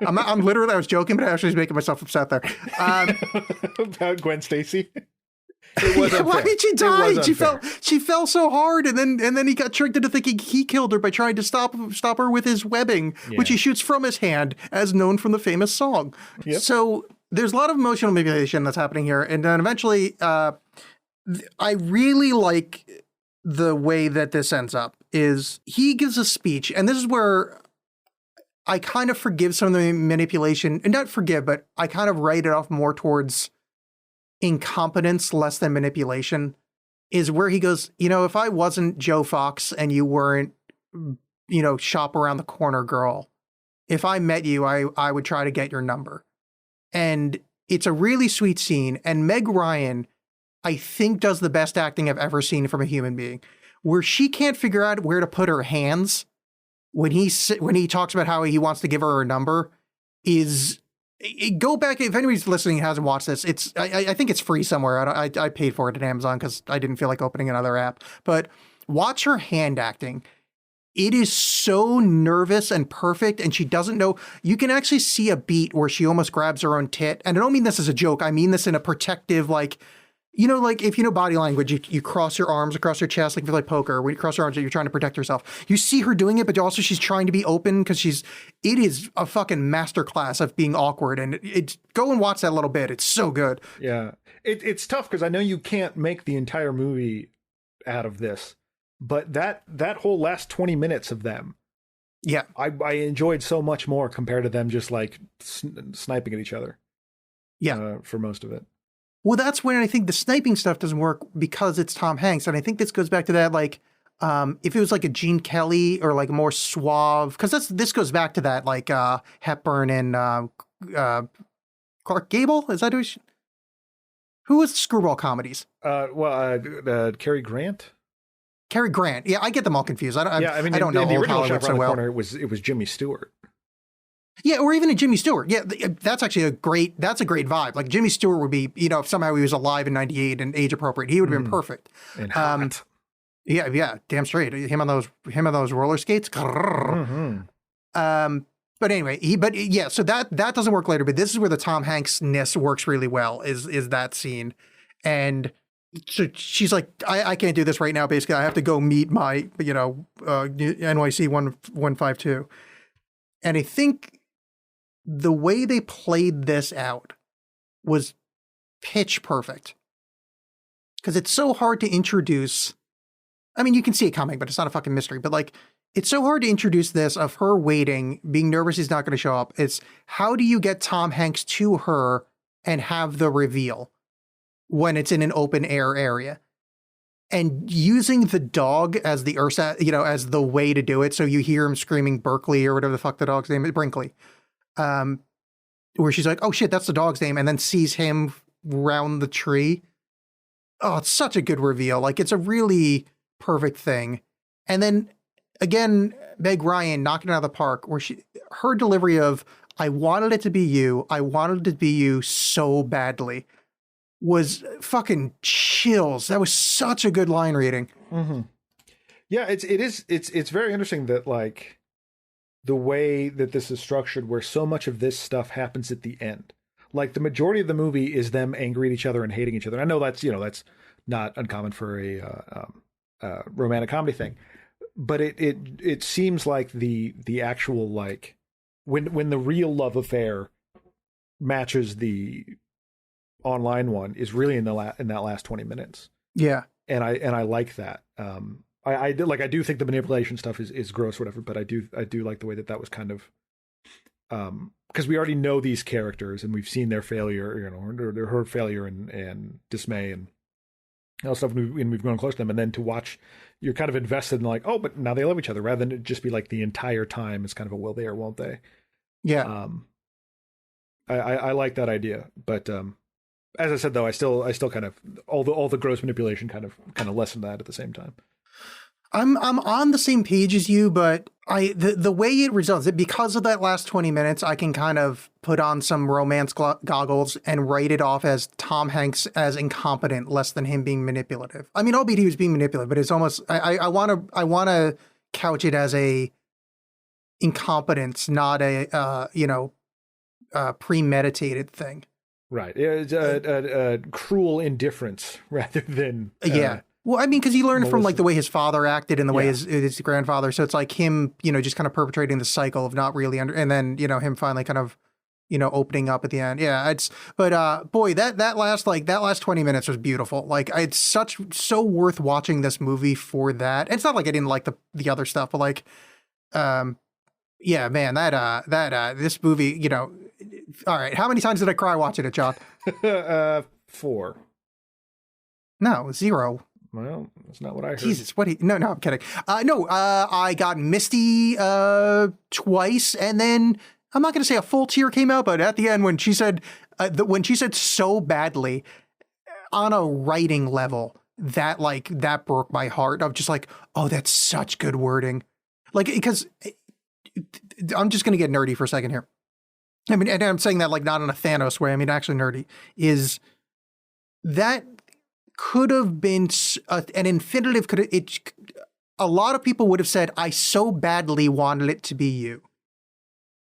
I'm literally, I was joking, but I actually was making myself upset there. About Gwen Stacy. Why did she die? She fell so hard, and then he got tricked into thinking he killed her by trying to stop her with his webbing, which he shoots from his hand, as known from the famous song. Yep. So there's a lot of emotional manipulation that's happening here, and then eventually, I really like the way that this ends up. Is he gives a speech, and this is where I kind of forgive some of the manipulation, and not forgive, but I kind of write it off more towards incompetence less than manipulation, is where he goes, if I wasn't Joe Fox and you weren't, shop around the corner girl, if I met you, I would try to get your number. And it's a really sweet scene. And Meg Ryan, I think, does the best acting I've ever seen from a human being, where she can't figure out where to put her hands when he talks about how he wants to give her a number. Go back, if anybody's listening and hasn't watched this, I think it's free somewhere. I paid for it at Amazon because I didn't feel like opening another app. But watch her hand acting. It is so nervous and perfect, and she doesn't know. You can actually see a beat where she almost grabs her own tit. And I don't mean this as a joke. I mean this in a protective, like if you know body language, you cross your arms across your chest, like if you like poker, when you cross your arms, you're trying to protect yourself. You see her doing it, but also she's trying to be open because it is a fucking masterclass of being awkward. And go and watch that little bit. It's so good. Yeah. It's tough because I know you can't make the entire movie out of this, but that whole last 20 minutes of them, yeah, I enjoyed so much more compared to them just like sniping at each other. Yeah. For most of it. Well, that's when I think the sniping stuff doesn't work because it's Tom Hanks. And I think this goes back to that, like, if it was like a Gene Kelly or like more suave, because this goes back to that, like Hepburn and Clark Gable. Is that who was Screwball comedies? Cary Grant. Cary Grant. Yeah, I get them all confused. I don't know the original Hollywood Shop so Around the well. Corner, it was Jimmy Stewart. Yeah, or even a Jimmy Stewart. Yeah, that's actually a great vibe. Like Jimmy Stewart would be, if somehow he was alive in '98 and age appropriate, he would have been perfect. And hot. Yeah, damn straight. Him on those roller skates. Mm-hmm. But anyway, so that doesn't work later. But this is where the Tom Hanks-ness works really well. Is that scene, and so she's like, I can't do this right now. Basically, I have to go meet my NYC 152, and I think the way they played this out was pitch perfect. Because it's so hard to introduce. I mean, you can see it coming, but it's not a fucking mystery. But like, it's so hard to introduce this of her waiting, being nervous he's not going to show up. It's how do you get Tom Hanks to her and have the reveal when it's in an open air area? And using the dog as the Ursa, as the way to do it. So you hear him screaming Berkeley or whatever the fuck the dog's name is, Brinkley. Where she's like, oh shit, that's the dog's name. And then sees him round the tree. Oh, it's such a good reveal. Like, it's a really perfect thing. And then again, Meg Ryan knocking it out of the park, where her delivery of I wanted it to be you so badly was fucking chills. That was such a good line reading. Mm-hmm. Yeah, it's very interesting that like the way that this is structured, where so much of this stuff happens at the end. Like the majority of the movie is them angry at each other and hating each other. I know that's not uncommon for a romantic comedy thing, but it seems like the actual like when the real love affair matches the online one is really in that last 20 minutes. Yeah, and I like that. I do think the manipulation stuff is gross or whatever, but I do like the way that was kind of because we already know these characters and we've seen their failure, or her failure and dismay and all stuff, and we've grown close to them. And then to watch, you're kind of invested in like, oh, but now they love each other, rather than it just be like the entire time is kind of a will they or won't they. Yeah. I like that idea, but as I said though, I still kind of all the gross manipulation kind of lessen that at the same time. I'm on the same page as you, but the way it results, because of that last 20 minutes, I can kind of put on some romance goggles and write it off as Tom Hanks as incompetent, less than him being manipulative. I mean, albeit he was being manipulative, but it's almost I want to couch it as a incompetence, not a premeditated thing. Right. It's a cruel indifference rather than yeah. Well, I mean, because he learned from like the way his father acted and the way his grandfather. So it's like him, just kind of perpetrating the cycle of not really and then, him finally kind of, opening up at the end. Yeah, boy, that last 20 minutes was beautiful. Like it's so worth watching this movie for that. It's not like I didn't like the other stuff, but like, yeah, man, this movie, all right. How many times did I cry watching it, John? 4. No, 0. Well, that's not what I heard. Jesus, no, I'm kidding. I got misty twice, and then I'm not going to say a full tear came out, but at the end when she said so badly on a writing level, that broke my heart. I'm just like, oh, that's such good wording. Like, because I'm just going to get nerdy for a second here. I mean, and I'm saying that like not in a Thanos way. I mean, actually nerdy is that could have been an infinitive. A lot of people would have said, I so badly wanted it to be you,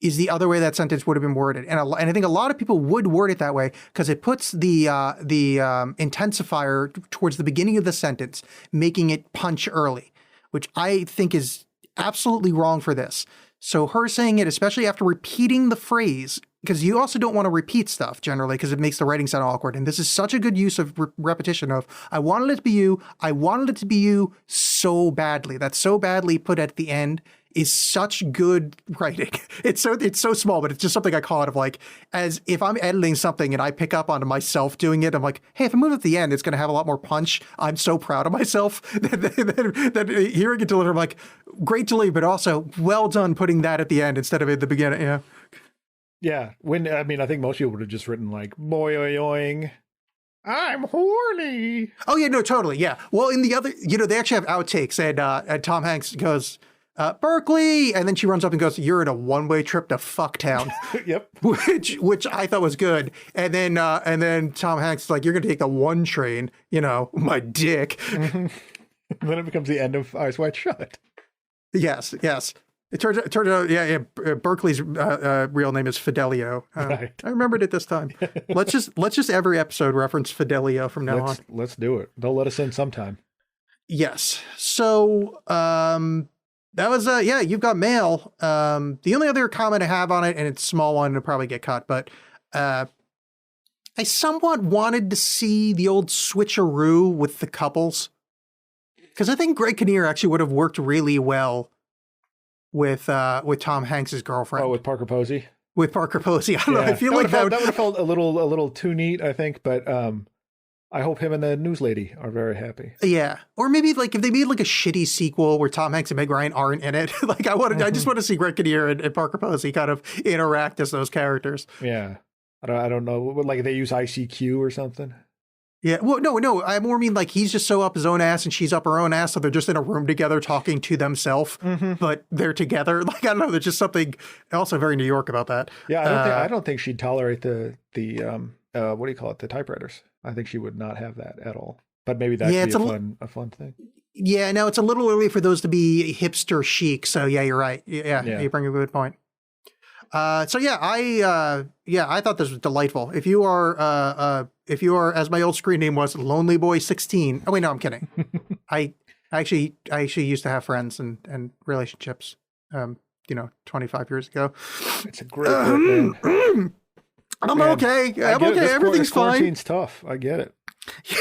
is the other way that sentence would have been worded. And I think a lot of people would word it that way because it puts the intensifier towards the beginning of the sentence, making it punch early, which I think is absolutely wrong for this. So her saying it, especially after repeating the phrase, because you also don't want to repeat stuff generally because it makes the writing sound awkward. And this is such a good use of repetition of, I wanted it to be you. I wanted it to be you so badly. That so badly put at the end is such good writing. It's so small, but it's just something I call it of like, as if I'm editing something and I pick up onto myself doing it, I'm like, hey, if I move at the end, it's going to have a lot more punch. I'm so proud of myself that hearing it delivered, I'm like, great delivery, but also well done putting that at the end instead of at the beginning. Yeah. Yeah. I think most people would have just written like, boing, I'm horny. Oh yeah, no, totally. Yeah. Well, in the other, they actually have outtakes and Tom Hanks goes, Berkeley, and then she runs up and goes, you're in a one-way trip to Fucktown. Yep. Which I thought was good. And then Tom Hanks is like, you're gonna take the 1 train, my dick. Mm-hmm. Then it becomes the end of Eyes Wide Shut. Yes. It turns out, Berkeley's real name is Fidelio. Right. I remembered it this time. Let's just every episode reference Fidelio from now on. Let's do it. They'll let us in sometime. Yes. So, That was yeah, You've Got Mail. The only other comment I have on it, and it's a small one, it'll probably get cut, but I somewhat wanted to see the old switcheroo with the couples, because I think Greg Kinnear actually would have worked really well with Tom Hanks's girlfriend. Oh, with Parker Posey. With Parker Posey. I don't know. I feel that like that would have felt a little too neat, I think, but I hope him and the news lady are very happy. Yeah. Or maybe like if they made like a shitty sequel where Tom Hanks and Meg Ryan aren't in it. Like I just want to see Greg Kinnear and Parker Posey kind of interact as those characters. Yeah. I don't know. Like they use ICQ or something. Yeah. Well, no. I more mean like he's just so up his own ass and she's up her own ass. So they're just in a room together talking to themselves, but they're together. Like, I don't know. There's just something also very New York about that. Yeah. I don't think she'd tolerate the what do you call it? The typewriters. I think she would not have that at all. But maybe that'd be a fun thing. Yeah, no, it's a little early for those to be hipster chic. So yeah, you're right. Yeah. You bring a good point. I thought this was delightful. If you are, as my old screen name was, Lonely Boy 16. Oh wait, no, I'm kidding. I actually used to have friends and relationships. 25 years ago. It's a great book, man. I'm okay. Everything's fine. Quarantine's tough. I get it.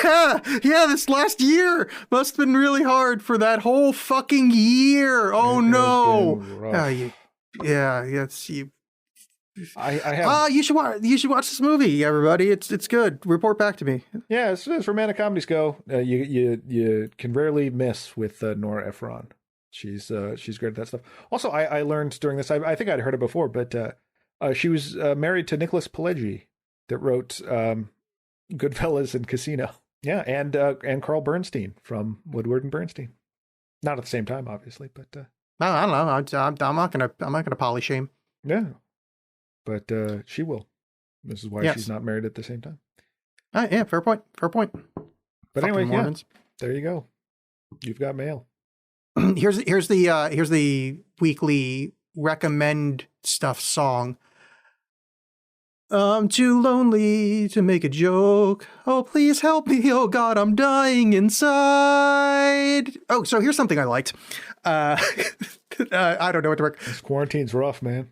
Yeah. This last year must have been really hard for that whole fucking year. Oh no. I have. You should watch this movie, everybody. It's good. Report back to me. Yeah, as romantic comedies go, you can rarely miss with Nora Ephron. She's great at that stuff. Also, I learned during this. I think I'd heard it before, but she was married to Nicholas Pileggi, that wrote Goodfellas and Casino. Yeah, and Carl Bernstein from Woodward and Bernstein. Not at the same time, obviously, but I don't know. I'm not gonna poly shame. Yeah, but she will. This is why she's not married at the same time. Yeah, fair point. But fucking anyway, Mormons. There you go. You've got mail. Here's the weekly recommend stuff song. I'm too lonely to make a joke. Oh, please help me. Oh, God, I'm dying inside. Oh, so here's something I liked. I don't know what to recommend. This quarantine's rough, man.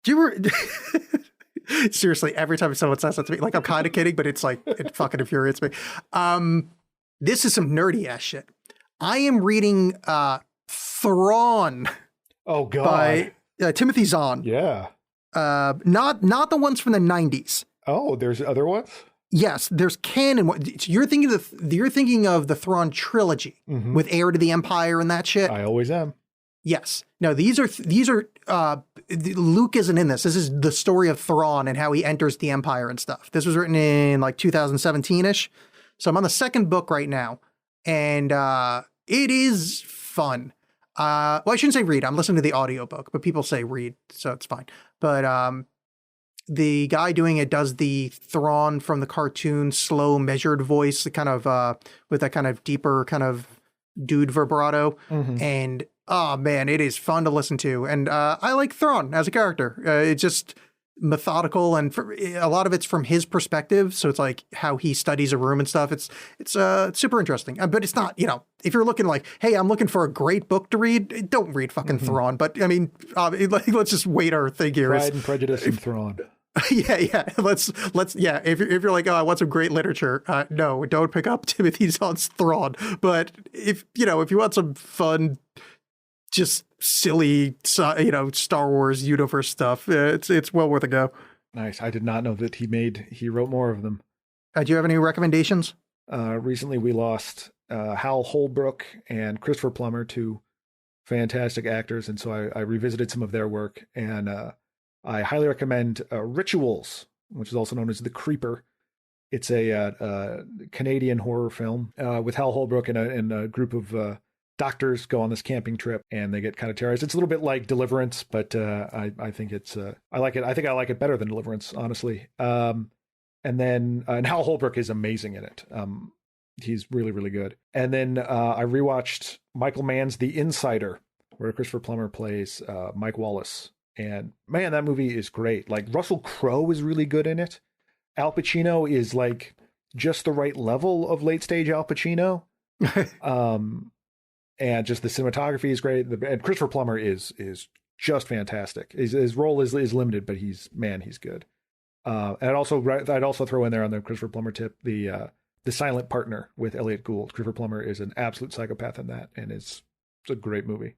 Do you ever... Seriously, every time someone says that to me, like I'm kind of kidding, but it's like, it fucking infuriates me. This is some nerdy ass shit. I am reading Thrawn. Oh, God. By Timothy Zahn. Yeah. Not the ones from the 90s. Oh, there's other ones? Yes, there's canon. You're thinking of the Thrawn trilogy with Heir to the Empire and that shit. I always am. Yes. No, these are Luke isn't in this. This is the story of Thrawn and how he enters the Empire and stuff. This was written in like 2017-ish. So I'm on the second book right now, and it is fun. Well, I shouldn't say read. I'm listening to the audiobook, but people say read, so it's fine. But the guy doing it does the Thrawn from the cartoon slow measured voice, the kind of with that kind of deeper kind of dude vibrato. And oh man, it is fun to listen to. And I like Thrawn as a character. It's just methodical, and a lot of it's from his perspective, so it's like how he studies a room and stuff. It's super interesting, but it's not, if you're looking like, hey, I'm looking for a great book to read, don't read fucking Thrawn. But I mean, let's just wait our thing here. Pride and Prejudice and Thrawn. Yeah. Let's if you're like, oh, I want some great literature, no, don't pick up Timothy Zahn's Thrawn. But if you want some fun, just silly, Star Wars universe stuff, it's well worth a go. Nice. I did not know that he wrote more of them. Do you have any recommendations? Recently we lost Hal Holbrook and Christopher Plummer, two fantastic actors, and so I revisited some of their work, and I highly recommend Rituals, which is also known as The Creeper. It's a Canadian horror film with Hal Holbrook and a group of doctors go on this camping trip, and they get kind of terrorized. It's a little bit like Deliverance, but I think it's I like it. I think I like it better than Deliverance, honestly. And Hal Holbrook is amazing in it. He's really, really good. And then I rewatched Michael Mann's The Insider, where Christopher Plummer plays Mike Wallace. And man, that movie is great. Like Russell Crowe is really good in it. Al Pacino is like just the right level of late stage Al Pacino. and just the cinematography is great. And Christopher Plummer is just fantastic. His role is limited, but he's good. And I'd also throw in there on the Christopher Plummer tip the Silent Partner with Elliot Gould. Christopher Plummer is an absolute psychopath in that, and it's a great movie.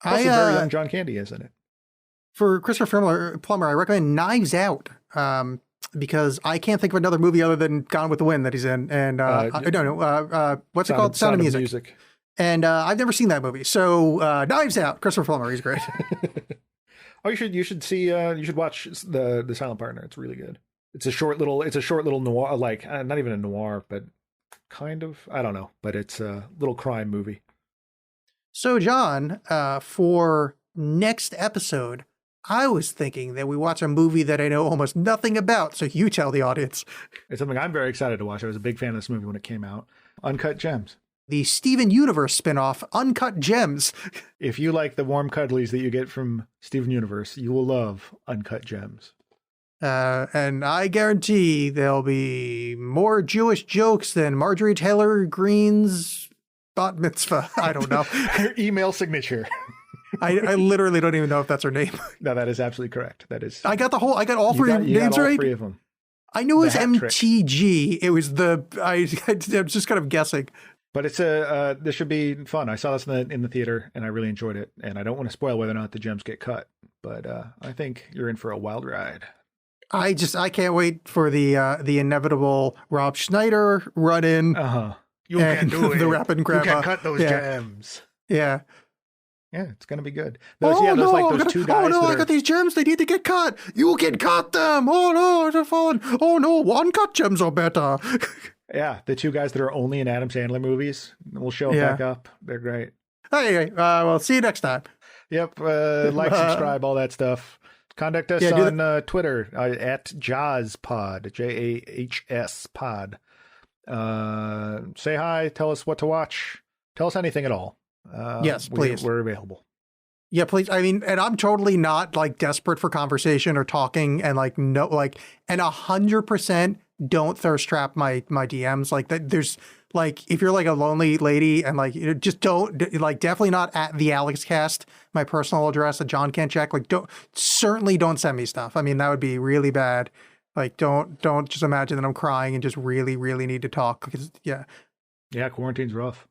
Also, very young John Candy is in it. For Christopher Plummer, I recommend Knives Out, because I can't think of another movie other than Gone with the Wind that he's in. And I don't know, what's it called? Sound of Music. And I've never seen that movie. So Knives Out, Christopher Plummer, he's great. Oh, you should watch the Silent Partner. It's really good. It's a short little noir, like not even a noir, but kind of, I don't know, but it's a little crime movie. So John, for next episode, I was thinking that we watch a movie that I know almost nothing about. So you tell the audience. It's something I'm very excited to watch. I was a big fan of this movie when it came out. Uncut Gems. The Steven Universe spinoff, Uncut Gems. If you like the warm cuddlies that you get from Steven Universe, you will love Uncut Gems. And I guarantee there'll be more Jewish jokes than Marjorie Taylor Greene's bat mitzvah. I don't know. Her email signature. I literally don't even know if that's her name. No, that is absolutely correct. That is. I got all three names right. All three of them. I knew it was MTG. It was I'm just kind of guessing. But it's this should be fun. I saw this in the theater and I really enjoyed it. And I don't want to spoil whether or not the gems get cut, but I think you're in for a wild ride. I can't wait for the inevitable Rob Schneider run in. You can do it. The Rapid Grandma. You can cut those gems. Yeah. Yeah, it's gonna be good. Those two guys. I got these gems. They need to get cut. You can cut them. Oh no, they're falling. Oh no, uncut gems are better. Yeah, the two guys that are only in Adam Sandler movies will show back up. They're great. Hey, well, see you next time. Yep. Like, subscribe, all that stuff. Contact us on Twitter at JahzPod, JAHS Pod. Say hi. Tell us what to watch. Tell us anything at all. Yes, please. We're available. Yeah, please. I mean, and I'm totally not like desperate for conversation or talking, and like no, like, and 100% don't thirst trap my DMs. Like that, there's like, if you're like a lonely lady and like, just don't, like, definitely not at the Alex Cast, my personal address at John Can't Check. Like, certainly don't send me stuff. I mean, that would be really bad. Like, don't just imagine that I'm crying and just really, really need to talk. Because, yeah, quarantine's rough.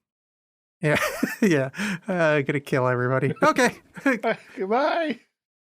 Yeah, yeah. Gonna kill everybody. Okay. Goodbye.